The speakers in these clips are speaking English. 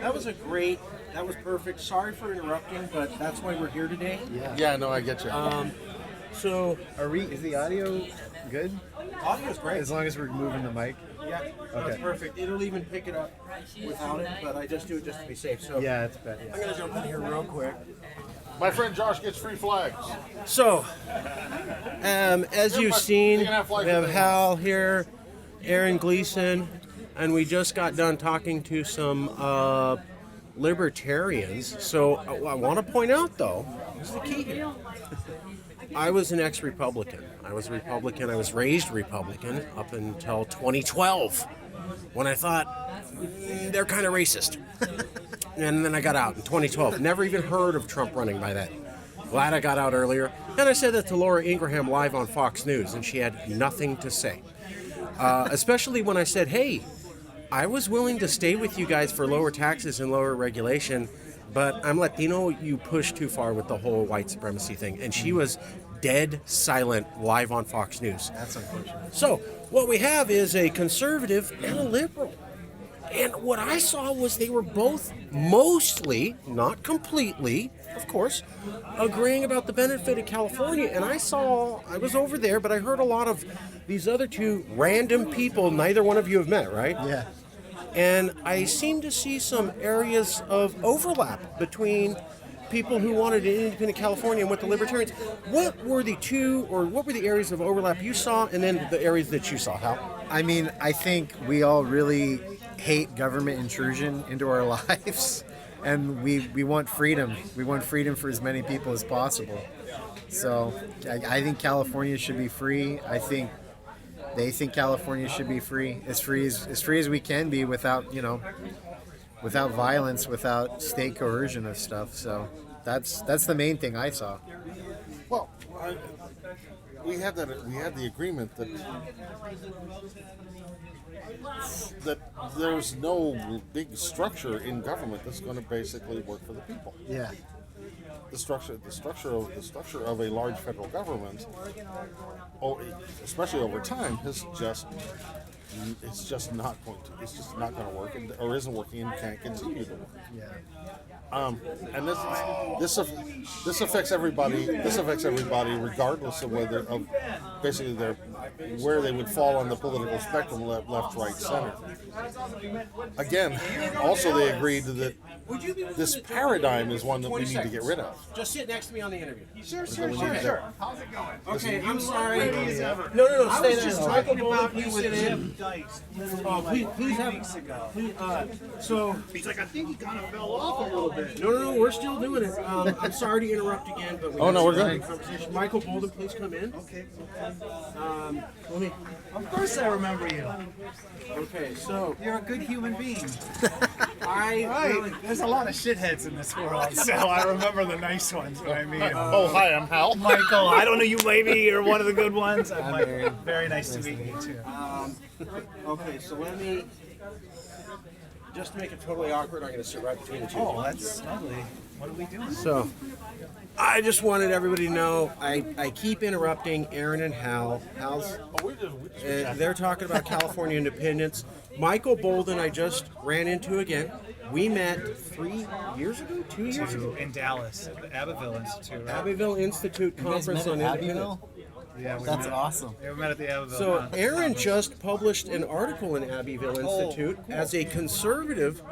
That was that was perfect. Sorry for interrupting, but that's why we're here today. Yeah, no, I get you. So, Is the audio good? audio's great. As long as we're moving the mic? Yeah, that's perfect. It'll even pick it up without it, but I just do it just to be safe. So Yeah, it's better. I'm going to jump in here real quick. My friend Josh gets free flags. So, as you've seen, we have Hal here, Aaron Gleeson, and we just got done talking to some libertarians. So I want to point out, though, this is the key here. I was an ex-Republican. I was a Republican. I was raised Republican up until 2012, when I thought they're kind of racist. And then I got out in 2012. Never even heard of Trump running by then. Glad I got out earlier. And I said that to Laura Ingraham live on Fox News, and she had nothing to say. Especially when I said, hey, I was willing to stay with you guys for lower taxes and lower regulation, but I'm Latino, you push too far with the whole white supremacy thing. And she was dead silent live on Fox News. That's unfortunate. So what we have is a conservative and a liberal. And what I saw was they were both mostly, not completely, of course, agreeing about the benefit of California. And I was over there, but I heard a lot of these other two random people neither one of you have met, right? Yeah. And I seem to see some areas of overlap between people who wanted an independent California and what the Libertarians. What were the areas of overlap you saw, and then the areas that you saw, Hal? I mean, I think we all really hate government intrusion into our lives, and we want freedom. We want freedom for as many people as possible. So I think California should be free. I think they think California should be free as we can be without without violence, without state coercion of stuff. So that's the main thing I saw. Well, we had the agreement that there's no big structure in government that's going to basically work for the people. Yeah. The structure of a large federal government, especially over time, it's just not going to work, or isn't working, and can't continue to work. Yeah. And this affects everybody. This affects everybody, regardless of where they would fall on the political spectrum, left, right, center. Again, also they agreed that this paradigm is one that we need to get rid of. Just sit next to me on the interview. Sure. How's it going? Okay, I'm sorry. No, stay there. Michael Boldin, please sit in. Please have. So He's like, I think he kind of fell off a little bit. No, we're still doing it. I'm sorry to interrupt again, but we're good. Conversation. Michael Boldin, please come in. Okay. Let me. Of course I remember you. Okay, so You're a good human being. I There's a lot of shitheads in this world, so I remember the nice ones when I meet them. Oh, hi, I'm Hal. Michael, I don't know you, maybe you're one of the good ones. I'm Michael. Very nice to meet you too. okay, so let me. Just to make it totally awkward, I'm going to sit right between the two. Oh, that's lovely. What are we doing? So, I just wanted everybody to know I keep interrupting Aaron and Hal. They're talking about California independence. Michael Boldin, I just ran into again. We met 3 years ago, 2 years ago. In Dallas, at the Abbeville Institute. Right? Abbeville Institute Conference on Independence. Yeah, That's awesome. We met at the Abbeville. So Aaron just published an article in Abbeville Institute as a conservative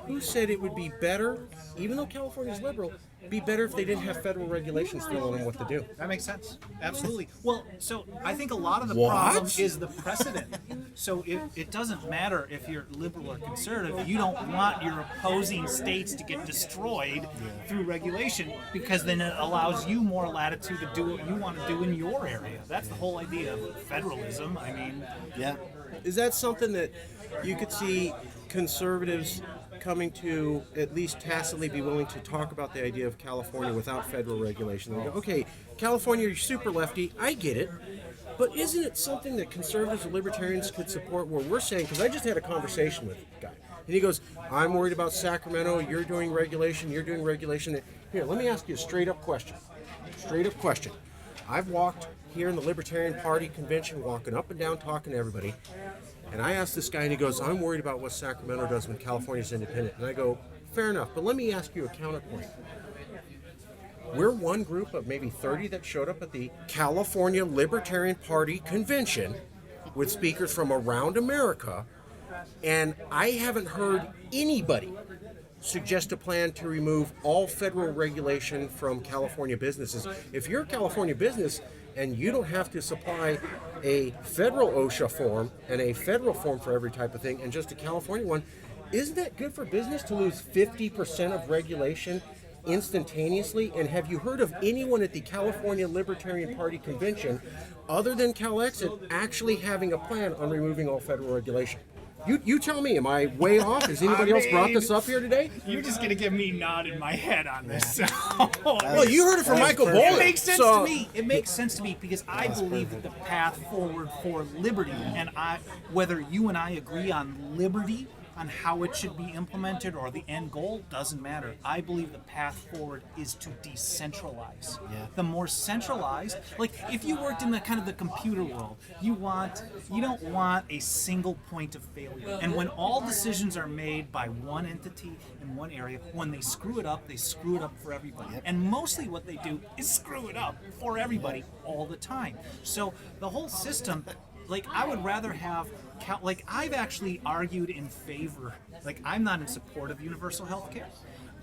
who said it would be better, even though California's liberal, be better if they didn't have federal regulations telling them what to do. That makes sense. Absolutely. Well, so I think a lot of the What? problem is the precedent. So it doesn't matter if you're liberal or conservative. You don't want your opposing states to get destroyed through regulation, because then it allows you more latitude to do what you want to do in your area. That's the whole idea of federalism. I mean, Yeah. Is that something that you could see conservatives coming to at least tacitly be willing to talk about the idea of California without federal regulation? They go, okay, California, you're super lefty, I get it, but isn't it something that conservatives or libertarians could support where we're saying, because I just had a conversation with a guy, and he goes, I'm worried about Sacramento, you're doing regulation. Here, let me ask you a straight up question. I've walked here in the Libertarian Party convention, walking up and down, talking to everybody. And I asked this guy, and he goes, I'm worried about what Sacramento does when California's independent. And I go, fair enough, but let me ask you a counterpoint. We're one group of maybe 30 that showed up at the California Libertarian Party convention with speakers from around America, and I haven't heard anybody suggest a plan to remove all federal regulation from California businesses. If you're a California business and you don't have to supply a federal OSHA form and a federal form for every type of thing and just a California one, isn't that good for business to lose 50% of regulation instantaneously? And have you heard of anyone at the California Libertarian Party convention other than CalExit actually having a plan on removing all federal regulation? You tell me, am I way off? Has anybody else brought this up here today? You're just gonna give me nod in my head on this. Well, you heard it from Michael Boldin. It makes sense to me. It makes sense to me because I believe that the path forward for liberty, and whether you and I agree on liberty, on how it should be implemented or the end goal, doesn't matter. I believe the path forward is to decentralize. Yeah. The more centralized, like if you worked in the kind of the computer world, you don't want a single point of failure. And when all decisions are made by one entity in one area, when they screw it up for everybody. And mostly what they do is screw it up for everybody all the time. So the whole system, like I would rather have, like I've actually argued in favor, like I'm not in support of universal health care,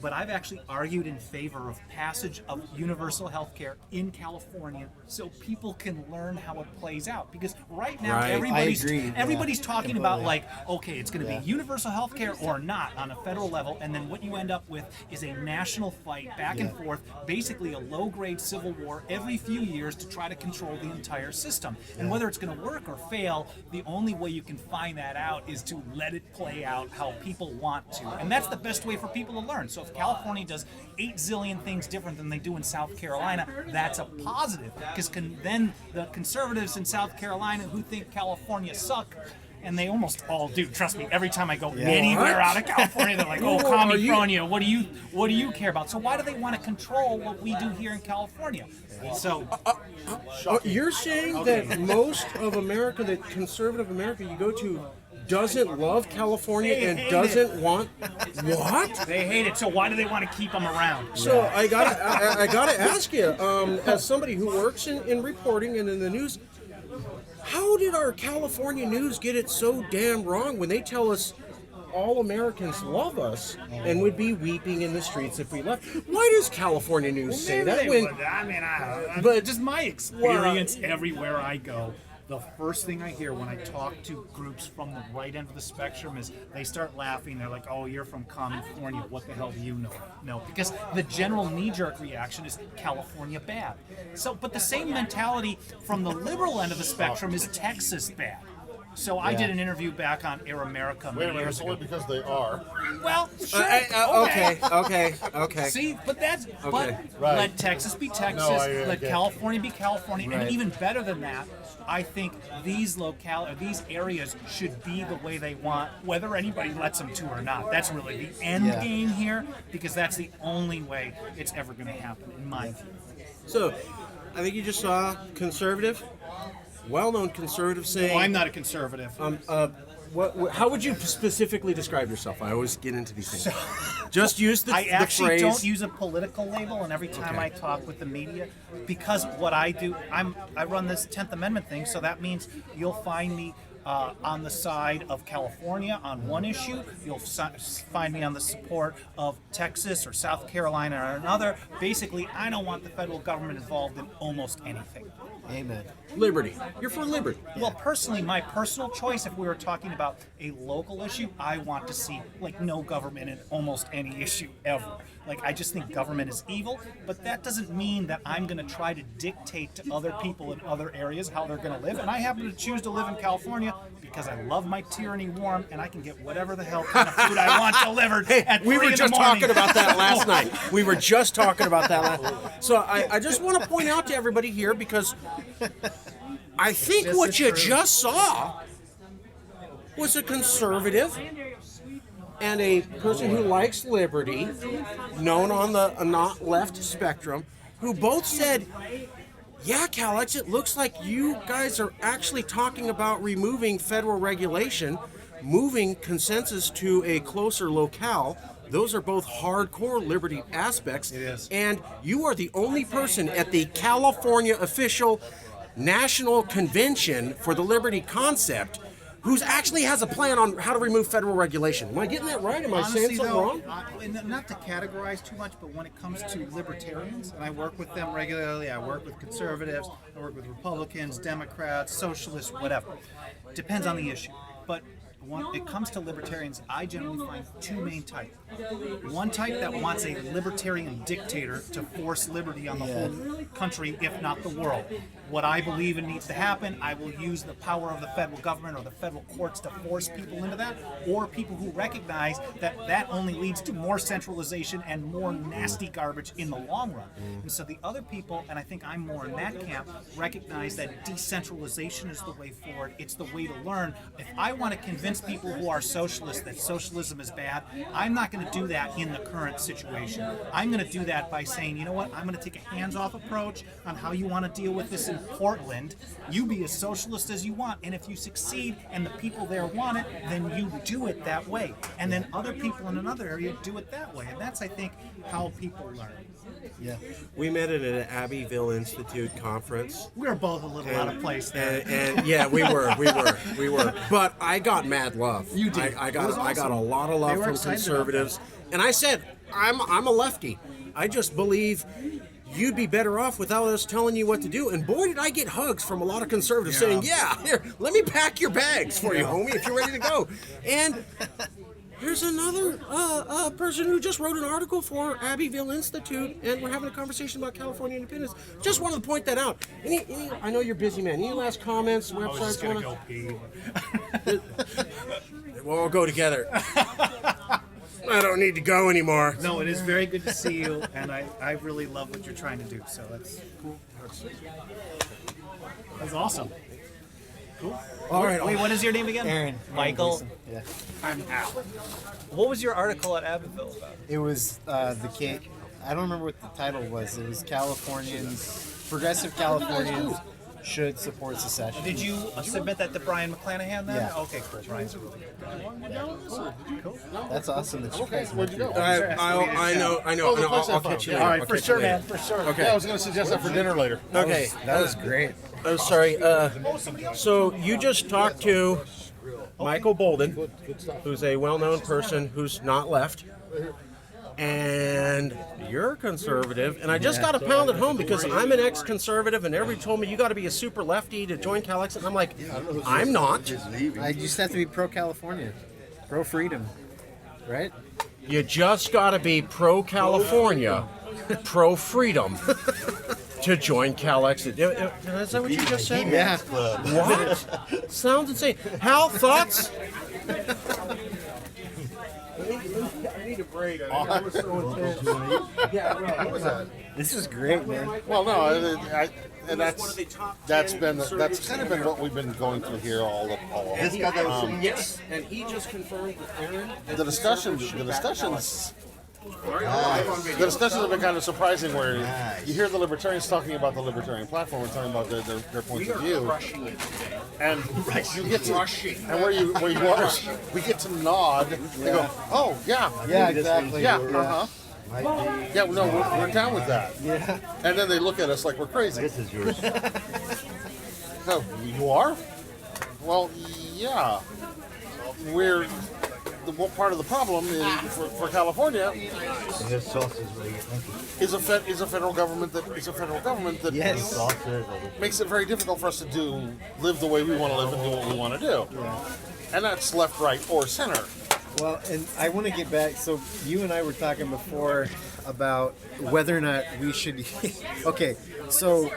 but I've actually argued in favor of passage of universal health care in California so people can learn how it plays out. Because right now everybody's talking about like, okay, it's going to be universal health care or not on a federal level, and then what you end up with is a national fight back and forth, basically a low-grade civil war every few years to try to control the entire system. And whether it's going to work or fail, the only way you can find that out is to let it play out how people want to. And that's the best way for people to learn. So if California does 8 zillion things different than they do in South Carolina, that's a positive, because then the conservatives in South Carolina who think California suck, and they almost all do, trust me, every time I go anywhere out of California, they're like, oh, California, what do you care about? So why do they want to control what we do here in California? So you're saying that most of America, that conservative America you go to, doesn't love California and doesn't want what? They hate it. So why do they want to keep them around? So I gotta ask you, as somebody who works in reporting and in the news, how did our California news get it so damn wrong when they tell us all Americans love us and would be weeping in the streets if we left? Why does California news say that? But just my experience everywhere I go. The first thing I hear when I talk to groups from the right end of the spectrum is they start laughing. They're like, oh, you're from California. What the hell do you know? No, because the general knee-jerk reaction is California bad. So, but the same mentality from the liberal end of the spectrum is Texas bad. So I did an interview back on Air America many years ago. Only because they are. Well, sure. Okay. See, but that's Okay. let Texas be Texas. Let California be California, Right. and even better than that, I think these areas should be the way they want, whether anybody lets them to or not. That's really the end game here, because that's the only way it's ever going to happen, in my view. So, I think you just saw conservative, well-known conservative saying. Oh, I'm not a conservative. How would you specifically describe yourself? I always get into these things. Just use the I actually phrase. don't use a political label, and every time I talk with the media, because what I do, I run this 10th Amendment thing, so that means you'll find me on the side of California on one issue. You'll find me on the support of Texas or South Carolina or another. Basically, I don't want the federal government involved in almost anything. Amen. Liberty. You're for liberty. Well, personally, my personal choice, if we were talking about a local issue, I want to see like no government in almost any issue ever. Like, I just think government is evil, but that doesn't mean that I'm going to try to dictate to other people in other areas how they're going to live. And I happen to choose to live in California because I love my tyranny warm, and I can get whatever the hell kind of food I want delivered at 3 We were in the just morning. talking about that last night. We were just talking about that last night. So I just want to point out to everybody here, because I think what you just saw was a conservative and a person who likes liberty, known on the not left spectrum, who both said, yeah, Calex, it looks like you guys are actually talking about removing federal regulation, moving consensus to a closer locale. Those are both hardcore liberty aspects. It is. And you are the only person at the California official national convention for the liberty concept who actually has a plan on how to remove federal regulation. Am I getting that right? Am I saying something wrong? And not to categorize too much, but when it comes to libertarians, and I work with them regularly, I work with conservatives, I work with Republicans, Democrats, socialists, whatever. Depends on the issue. But when it comes to libertarians, I generally find two main types. One type that wants a libertarian dictator to force liberty on the whole country, if not the world. What I believe it needs to happen, I will use the power of the federal government or the federal courts to force people into that, or people who recognize that that only leads to more centralization and more nasty garbage in the long run. And so the other people, and I think I'm more in that camp, recognize that decentralization is the way forward. It's the way to learn. If I want to convince people who are socialists that socialism is bad, I'm not going to do that in the current situation. I'm going to do that by saying, you know what, I'm going to take a hands-off approach on how you want to deal with this in Portland. You be as socialist as you want, and if you succeed and the people there want it, then you do it that way. And then other people in another area do it that way. And that's, I think, how people learn. Yeah. We met at an Abbeville Institute conference. We were both a little out of place there. And yeah, we were. But I got mad love. You did. I It was got awesome. a lot of They love were from excited about conservatives, and I said, I'm a lefty. I just believe you'd be better off without us telling you what to do. And boy, did I get hugs from a lot of conservatives saying, "Yeah, here, let me pack your bags for you, homie, if you're ready to go." And here's another person who just wrote an article for Abbeville Institute, and we're having a conversation about California independence. Just wanted to point that out. I know you're busy, man. Any last comments? I was just going to go pee. We'll all go together. I don't need to go anymore. No, it is very good to see you, and I really love what you're trying to do. So that's cool. That's awesome. Cool. All right. Wait, what is your name again? Aaron. Michael. Yeah. I'm Al. What was your article at Abbeville about? It was the case. I don't remember what the title was. It was progressive Californians should support secession. Did you submit that to Brian McClanahan then? Yeah. Okay, cool. Brian's a really good guy. That's awesome that you guys Where'd you go? I know. Oh, the place I I'll found. catch you Yeah. later. All right, I'll for catch sure, you later. man. For sure. Okay. Yeah, I was going to suggest that for dinner later. Okay. That was great. Oh, sorry. So you just talked to Michael Boldin, who's a well-known person who's not left, and you're conservative. And I just got a pound at home because I'm an ex-conservative, and everybody told me you got to be a super lefty to join Calex, and I'm like, I'm not. I just have to be pro-California, pro-freedom, right? You just got to be pro-California, pro-freedom to join Calex. Is that what you just said? Yeah. What? Sounds insane. Hal, thoughts? I need a break. That was so intense. Yeah, right. What was that? This is great, man. Well, no, and that's kind of been what we've been going through here all. Yes, and he just confirmed with Aaron. The discussions have been kind of surprising, where you hear the libertarians talking about the libertarian platform and talking about their points of view, and you get to and where you are, we get to nod and go, oh yeah, Yeah, exactly. yeah, yeah, no, we're down with that. Yeah. And then they look at us like we're crazy. This is yours. No, you are? Well, yeah. One part of the problem is, for California And this sauce is really good. Thank you. is a federal government that Yes. Sauce is makes it very difficult for us to live the way we want to live and do what we want to do. And that's left, right, or center. Well, and I want to get back. So you and I were talking before about whether or not we should. Okay, so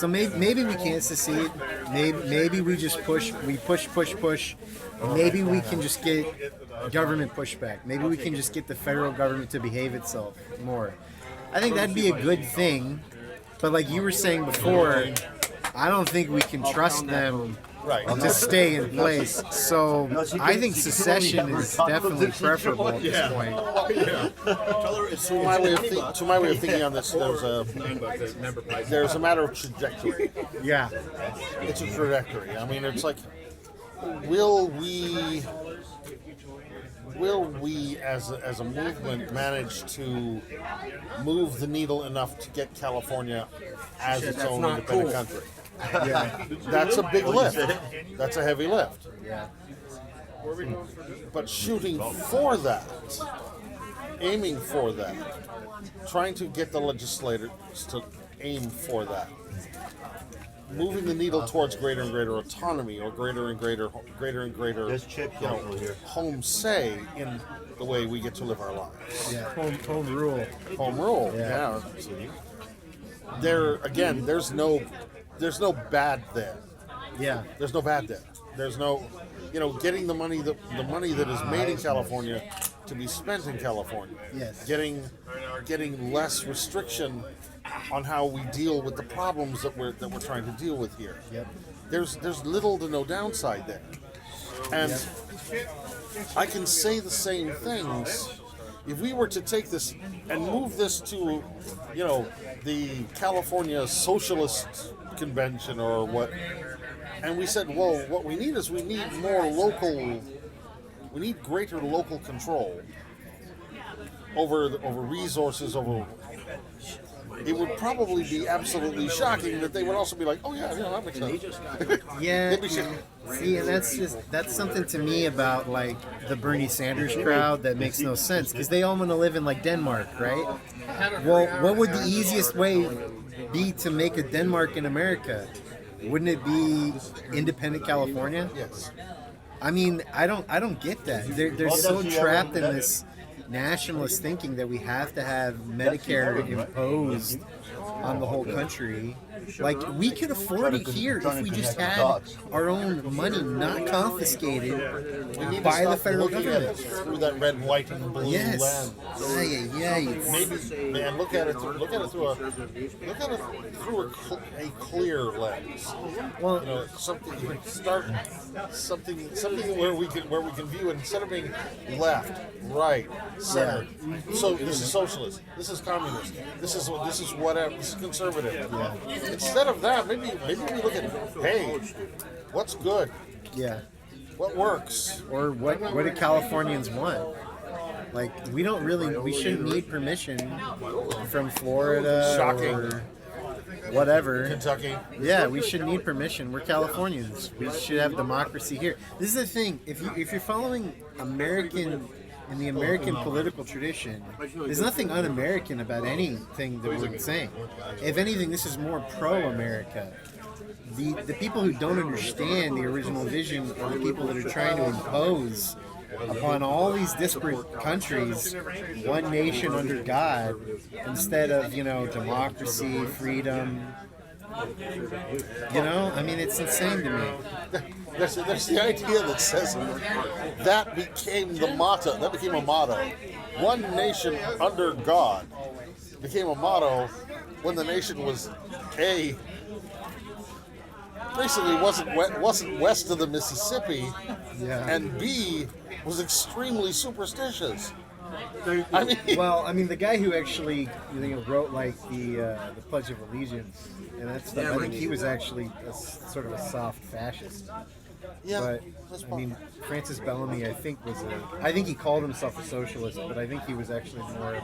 maybe we can't secede. Maybe we just push. Maybe we can just get government pushback. Maybe we can just get the federal government to behave itself more. I think that'd be a good thing. But like you were saying before, I don't think we can trust them Right. to stay in place. So I think secession is definitely preferable at this point. To my way of thinking on this, there's a matter of trajectory. Yeah. It's a trajectory. I mean, it's like, will we as a movement manage to move the needle enough to get California as its own independent country? Yeah. That's a big lift. That's a heavy lift. Yeah. But shooting for that, aiming for that, trying to get the legislators to aim for that, moving the needle towards greater and greater autonomy, or greater and greater home say in the way we get to live our lives. Yeah. Home rule. Home rule. Yeah. There again, there's no bad there. Yeah. There's no bad there. There's no, getting the money that is made in California to be spent in California. Yes. Getting less restriction on how we deal with the problems that we're trying to deal with here. Yep. There's little to no downside there. And I can say the same things. If we were to take this and move this to, the California Socialist Convention or what, and we said, well, what we need is we need greater local control over resources, it would probably be absolutely shocking that they would also be like, oh yeah, that makes sense. Yeah. See, and that's something to me about like the Bernie Sanders crowd that makes no sense, because they all want to live in like Denmark, right? Well, what would the easiest way be to make a Denmark in America? Wouldn't it be independent California? Yes. I mean, I don't get that. They're so trapped in this nationalist thinking that we have to have Medicare imposed on the whole country. Like, we could afford it here if we just had our own money not confiscated by the federal government. Through that red, white, and blue Yes. lens. Maybe, man, look at it through a clear lens. Well, Something where we can view it instead of being left, right, center. So this is socialist. This is communist. This is whatever. This is conservative. Instead of that, maybe we look at, hey, what's good? yeah. What works? Or what do Californians want? Like, we shouldn't need permission from Florida Shocking. or whatever. Kentucky. Yeah, we should need permission. We're Californians. We should have democracy here. This is the thing. If you're following in the American political tradition, there's nothing un-American about anything that we're saying. If anything, this is more pro-America. The people who don't understand the original vision are the people that are trying to impose upon all these disparate countries one nation under God, instead of, democracy, freedom. I mean, it's insane to me. There's the idea that says that became the motto. That became a motto. One nation under God became a motto when the nation was basically wasn't west of the Mississippi, and B was extremely superstitious. I mean, the guy who actually wrote like the Pledge of Allegiance and that stuff, I think he was actually sort of a soft fascist. yeah, But I mean, Francis Bellamy, I think he called himself a socialist, but I think he was actually more of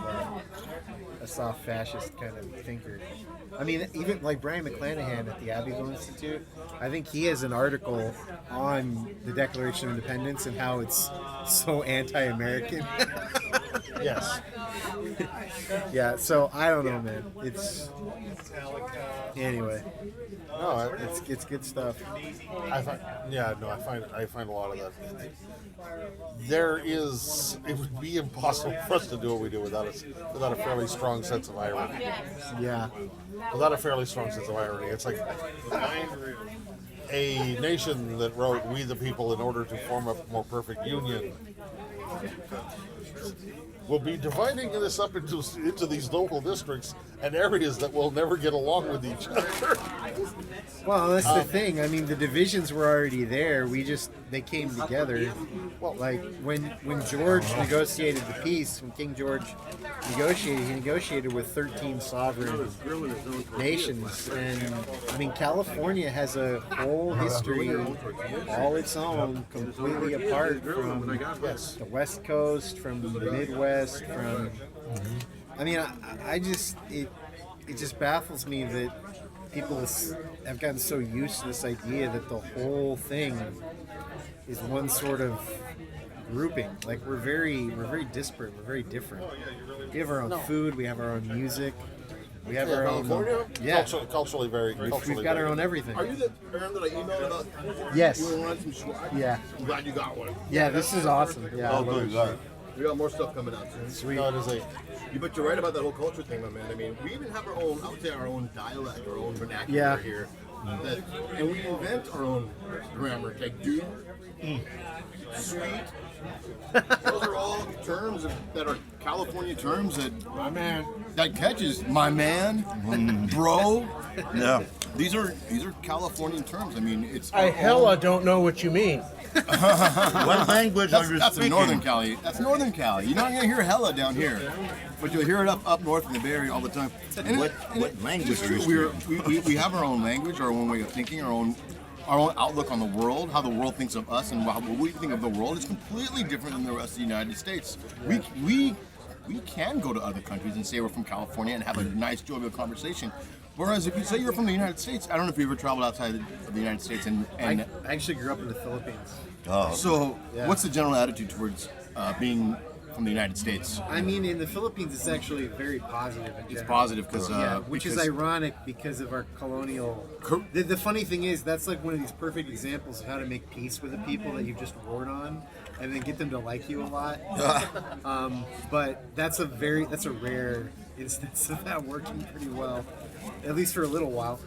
a soft fascist kind of thinker. I mean, even like Brian McClanahan at the Abbeville Institute, I think he has an article on the Declaration of Independence and how it's so anti-American. yes. Yeah, so I don't know, man. Anyway. No, It's good stuff. I find a lot of that. It would be impossible for us to do what we do without a fairly strong sense of irony. Yeah. Without a fairly strong sense of irony. It's like a nation that wrote "We the people" in order to form a more perfect union We'll be dividing this up into these local districts and areas that will never get along with each other. Well, that's the thing. I mean, the divisions were already there. They came together. Well, like when George negotiated the peace, when King George negotiated, he negotiated with 13 sovereign nations, and I mean, California has a whole history all its own, completely apart from the West Coast, from the Midwest, from. I mean, I just it just baffles me that people have gotten so used to this idea that the whole thing is one sort of grouping. Like we're very disparate. We're very different. We have our own food. We have our own music. We have our own. Yeah, culturally very. We've got our own everything. Are you the parent that I emailed about? Yes. You wanted some swag? Yeah. I'm glad you got one. Yeah, this is awesome. Yeah. Oh, good. We got more stuff coming out soon. Sweet. No, it is But you're right about that whole culture thing, my man. I mean, we even have our own, I would say, our own dialect, our own vernacular here. And we invent our own grammar. Like do, sweet. Those are all terms that are California terms that that catches my man, bro. Yeah. These are Californian terms. I mean, it's. I hella don't know what you mean. What language are you That's speaking? Northern Cali. That's Northern Cali. You're not gonna hear hella down here, but you'll hear it up north in the Bay Area all the time. What language are you speaking? We have our own language, our own way of thinking, our own outlook on the world, how the world thinks of us, and what we think of the world is completely different than the rest of the United States. We can go to other countries and say we're from California and have a nice, jovial conversation. Whereas if you say you're from the United States, I don't know if you ever traveled outside of the United States, and I actually grew up in the Philippines. Oh, so what's the general attitude towards being from the United States? I mean, in the Philippines, it's actually very positive. It's positive because which is ironic because of our colonial. The funny thing is, that's like one of these perfect examples of how to make peace with the people that you've just warred on, and then get them to like you a lot. But that's a rare instance of that working pretty well, at least for a little while.